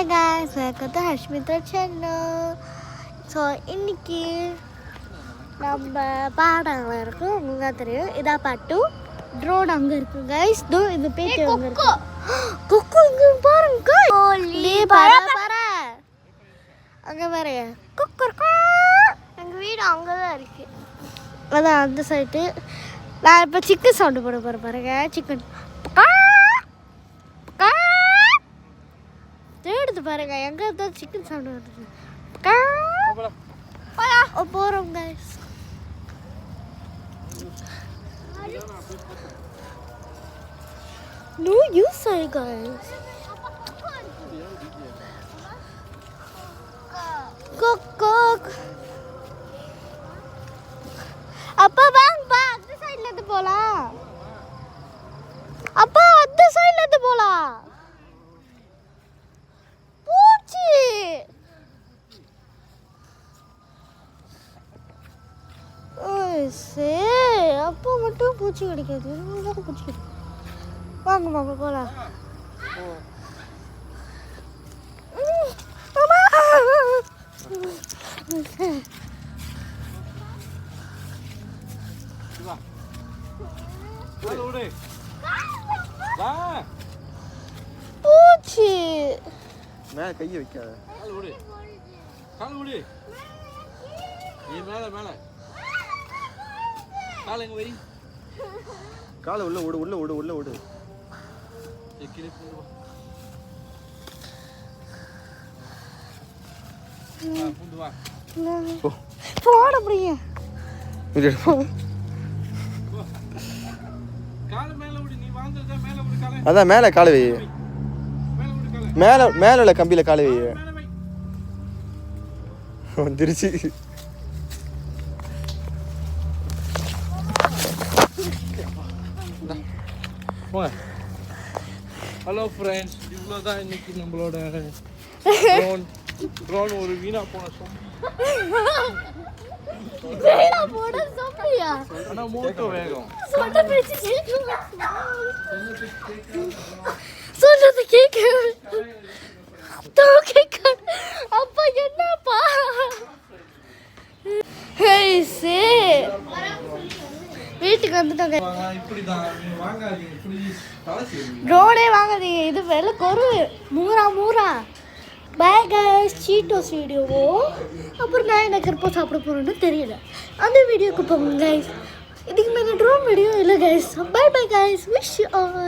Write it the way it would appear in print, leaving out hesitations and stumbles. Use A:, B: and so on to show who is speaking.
A: Hi guys, welcome to Hashmita channel. So இன்னைக்கு நம்ம பாடங்கள இருக்கு உங்களுக்கு தெரியும் இதா பாட்டு ட்ரோன் அங்க இருக்கு गाइस दो இது பேட்டி அங்க இருக்கு கொக்கு இங்க பாருங்க ஓலி பர அங்க பாருங்க கொக்கர்கா எங்க வீடு அங்க தான் இருக்கு அதான் அந்த சைடு நான் இப்ப சிக்கன் சவுண்ட் போட போறேன் பாருங்க சிக்கன் தேடுது பாருங்க எங்க தான் சிக்கன் சவுண்ட் வருது போறோம் guys No, you say guys. Cook. அப்பா வாங்க அந்த சைடுல இருந்து போலாம் அப்பா அந்த சைடுல இருந்து போலாம் பூச்சி சே அப்போ மட்டும் பூச்சி கிடைக்காது பூச்சி கிடைக்கும் வாங்க மாமா போலாம் பூச்சி
B: மேல கையை வைக்காத
C: கால் விடு நீ மேல கால் எங்க வை
B: காலை உள்ள விடு
C: எக்கிலே பூண்டு வா
A: போட முடியும்
C: கால் மேல விடு நீ வாங்குறத மேல விடு கால்
B: அதான் மேல காலை வை
C: மேல விடு கால்
B: மேல உள்ள கம்பியில காலை வை
C: மேல வை
B: வந்துருச்சு
C: போங்க ஹலோ ஃப்ரெண்ட்ஸ் இவ்வளோதான் இன்னைக்கு நம்மளோட ட்ரோன் ஒரு வீணா போன
A: சோம்பியா
C: ஆனா மோட்டோ வேகம்
A: சொன்ன பேச்சு சொல்றது கேட்க அப்பா என்னப்பா வீட்டுக்கு வந்துட்டாங்க
C: இப்படிதான் வாங்காதீங்க ப்ளீஸ்
A: ட்ரோனே வாங்காதீங்க இது விலை குறைவு மூரா பாய் கைஸ் சீட்டோஸ் வீடியோவோ அப்புறம் நான் என்ன கருப்பா சாப்பிட போகிறேன்னு தெரியல அந்த வீடியோக்கு போங்க கைஸ் இதுக்கு மேலே ட்ரோன் வீடியோ இல்லை கைஸ் பை கைஸ் விஷ்